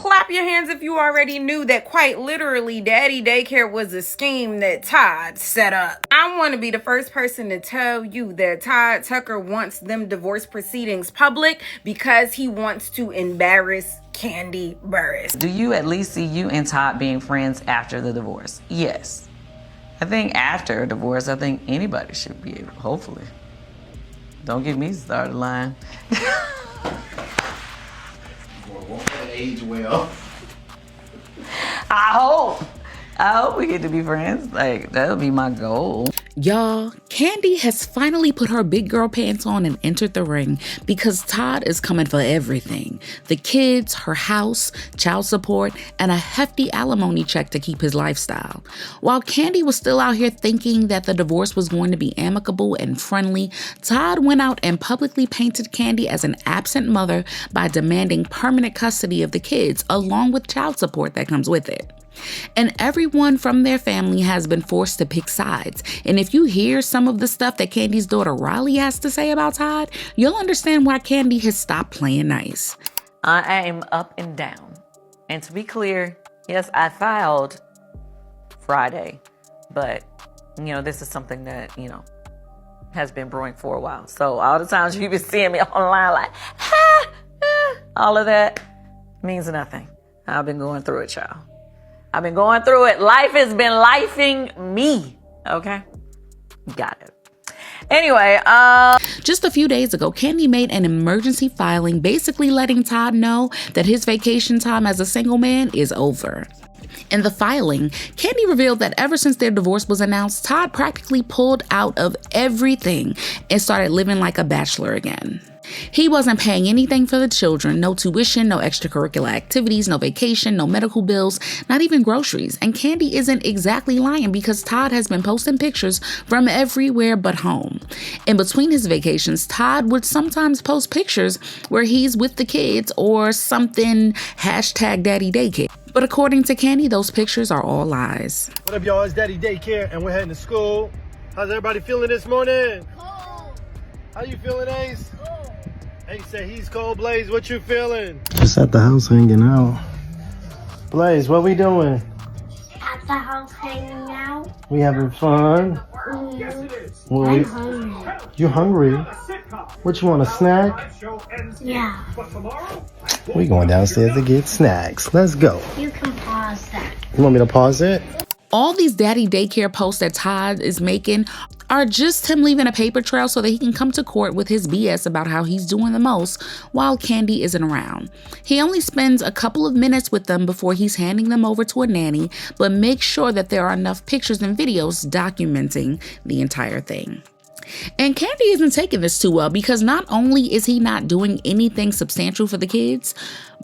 clap your hands if you already knew that quite literally Daddy Daycare was a scheme that Todd set up. I want to be the first person to tell you that Todd Tucker wants them divorce proceedings public because he wants to embarrass Kandi Burruss. Do you at least see you and Todd being friends after the divorce? Yes. I think after a divorce, I think anybody should be able, hopefully. Don't get me started lying. Won't that age well? I hope we get to be friends. Like, that'll be my goal. Y'all, Kandi has finally put her big girl pants on and entered the ring because Todd is coming for everything. The kids, her house, child support, and a hefty alimony check to keep his lifestyle. While Kandi was still out here thinking that the divorce was going to be amicable and friendly, Todd went out and publicly painted Kandi as an absent mother by demanding permanent custody of the kids along with child support that comes with it. And everyone from their family has been forced to pick sides. And if you hear some of the stuff that Kandi's daughter Riley has to say about Todd, you'll understand why Kandi has stopped playing nice. I am up and down. And to be clear, yes, I filed Friday, but, this is something that, has been brewing for a while. So all the times you've been seeing me online like, all of that means nothing. I've been going through it, y'all. I've been going through it. Life has been lifing me. Okay? Got it. Anyway, just a few days ago, Kandi made an emergency filing basically letting Todd know that his vacation time as a single man is over. In the filing, Kandi revealed that ever since their divorce was announced, Todd practically pulled out of everything and started living like a bachelor again. He wasn't paying anything for the children, no tuition, no extracurricular activities, no vacation, no medical bills, not even groceries. And Kandi isn't exactly lying because Todd has been posting pictures from everywhere but home. In between his vacations, Todd would sometimes post pictures where he's with the kids or something #Daddy Daycare. But according to Kandi, those pictures are all lies. What up, y'all? It's Daddy Daycare, and we're heading to school. How's everybody feeling this morning? Cold. How you feeling, Ace? Cold. Ace said he's cold. Blaze, what you feeling? Just at the house hanging out. Blaze, what we doing? At the house hanging out. We having fun. I'm hungry. You hungry? What you want, a snack? Yeah. We going downstairs to get snacks. Let's go. You can pause that. You want me to pause it? All these Daddy Daycare posts that Todd is making are just him leaving a paper trail so that he can come to court with his BS about how he's doing the most while Kandi isn't around. He only spends a couple of minutes with them before he's handing them over to a nanny, but makes sure that there are enough pictures and videos documenting the entire thing. And Kandi isn't taking this too well because not only is he not doing anything substantial for the kids,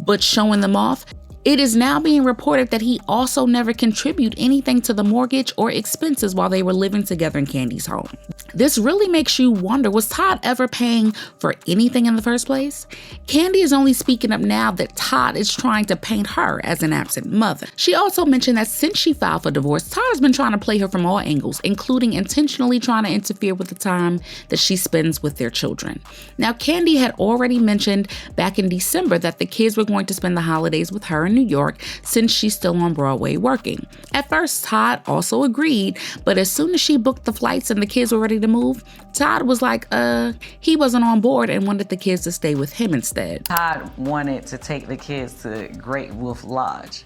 but showing them off, it is now being reported that he also never contributed anything to the mortgage or expenses while they were living together in Kandi's home. This really makes you wonder, was Todd ever paying for anything in the first place? Kandi is only speaking up now that Todd is trying to paint her as an absent mother. She also mentioned that since she filed for divorce, Todd has been trying to play her from all angles, including intentionally trying to interfere with the time that she spends with their children. Now, Kandi had already mentioned back in December that the kids were going to spend the holidays with her in New York since she's still on Broadway working. At first, Todd also agreed, but as soon as she booked the flights and the kids were ready to move, Todd was like, he wasn't on board and wanted the kids to stay with him instead. Todd wanted to take the kids to Great Wolf Lodge.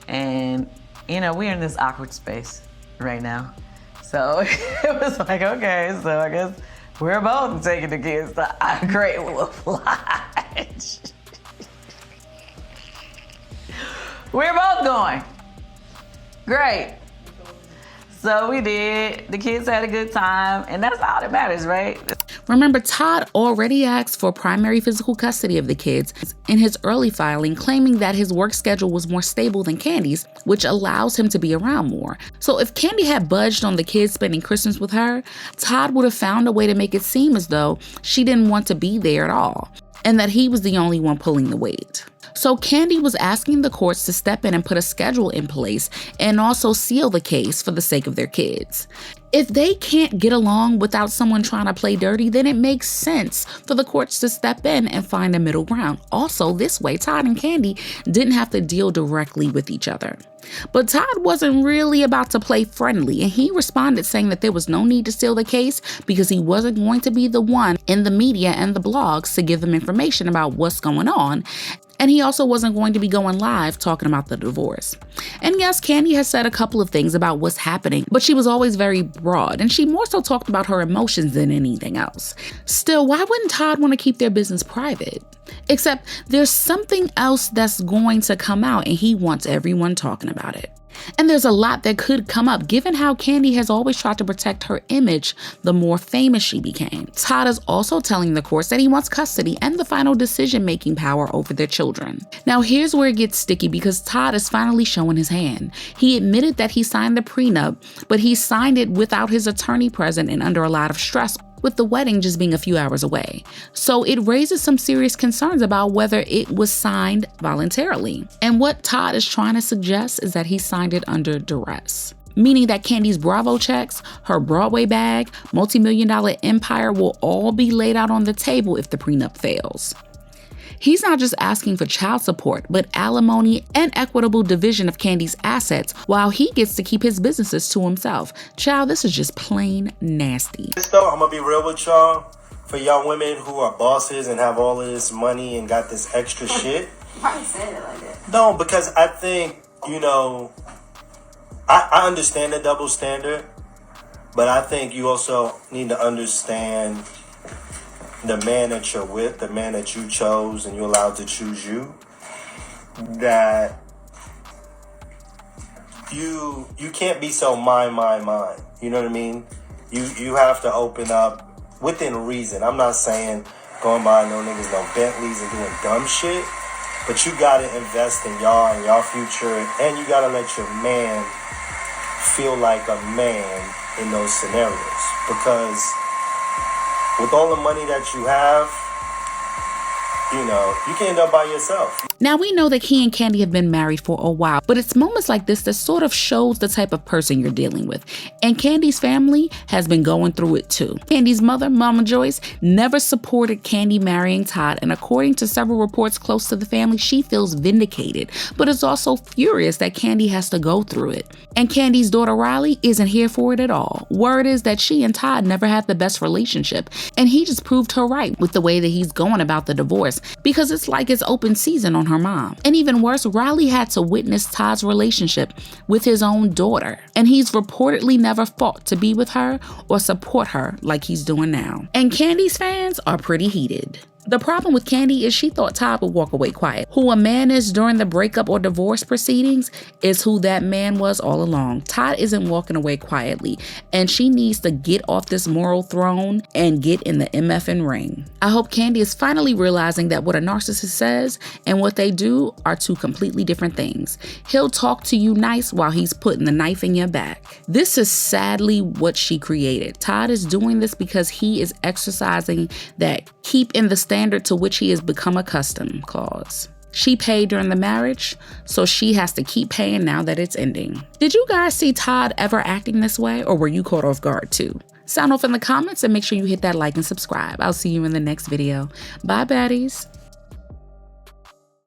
And, we're in this awkward space right now. So it was like, okay, so I guess we're both taking the kids to Great Wolf Lodge. We're both going. Great. So we did. The kids had a good time, and that's all that matters, right? Remember, Todd already asked for primary physical custody of the kids in his early filing, claiming that his work schedule was more stable than Kandi's, which allows him to be around more. So if Kandi had budged on the kids spending Christmas with her, Todd would have found a way to make it seem as though she didn't want to be there at all, and that he was the only one pulling the weight. So Kandi was asking the courts to step in and put a schedule in place and also seal the case for the sake of their kids. If they can't get along without someone trying to play dirty, then it makes sense for the courts to step in and find a middle ground. Also, this way, Todd and Kandi didn't have to deal directly with each other. But Todd wasn't really about to play friendly, and he responded saying that there was no need to steal the case because he wasn't going to be the one in the media and the blogs to give them information about what's going on. And he also wasn't going to be going live talking about the divorce. And yes, Kandi has said a couple of things about what's happening, but she was always very broad, and she more so talked about her emotions than anything else. Still, why wouldn't Todd want to keep their business private? Except there's something else that's going to come out, and he wants everyone talking about it. And there's a lot that could come up given how Kandi has always tried to protect her image the more famous she became. Todd is also telling the courts that he wants custody and the final decision-making power over their children. Now here's where it gets sticky because Todd is finally showing his hand. He admitted that he signed the prenup, but he signed it without his attorney present and under a lot of stress, with the wedding just being a few hours away. So it raises some serious concerns about whether it was signed voluntarily. And what Todd is trying to suggest is that he signed it under duress, meaning that Kandi's Bravo checks, her Broadway bag, multi-million-dollar empire will all be laid out on the table if the prenup fails. He's not just asking for child support, but alimony and equitable division of Kandi's assets, while he gets to keep his businesses to himself. Child, this is just plain nasty. Though, I'm gonna be real with y'all. For y'all women who are bosses and have all of this money and got this extra shit. Why you saying it like that? No, because I think, I understand the double standard, but I think you also need to understand the man that you're with, the man that you chose and you're allowed to choose you, that you can't be so mine. You know what I mean? You have to open up within reason. I'm not saying going by no niggas, no Bentleys and doing dumb shit, but you gotta invest in y'all and y'all future, and you gotta let your man feel like a man in those scenarios, because with all the money that you have, you can end up by yourself. Now we know that he and Kandi have been married for a while, but it's moments like this that sort of shows the type of person you're dealing with. And Kandi's family has been going through it too. Kandi's mother, Mama Joyce, never supported Kandi marrying Todd, and according to several reports close to the family, she feels vindicated, but is also furious that Kandi has to go through it. And Kandi's daughter Riley isn't here for it at all. Word is that she and Todd never had the best relationship, and he just proved her right with the way that he's going about the divorce, because it's like it's open season on her mom. And even worse, Riley had to witness Todd's relationship with his own daughter, and he's reportedly never fought to be with her or support her like he's doing now. And Kandi's fans are pretty heated. The problem with Kandi is she thought Todd would walk away quiet. Who a man is during the breakup or divorce proceedings is who that man was all along. Todd isn't walking away quietly, and she needs to get off this moral throne and get in the MFing ring. I hope Kandi is finally realizing that what a narcissist says and what they do are two completely different things. He'll talk to you nice while he's putting the knife in your back. This is sadly what she created. Todd is doing this because he is exercising that keep in the standard to which he has become accustomed clause. She paid during the marriage, so she has to keep paying now that it's ending. Did you guys see Todd ever acting this way, or were you caught off guard too? Sound off in the comments and make sure you hit that like and subscribe. I'll see you in the next video. Bye, baddies.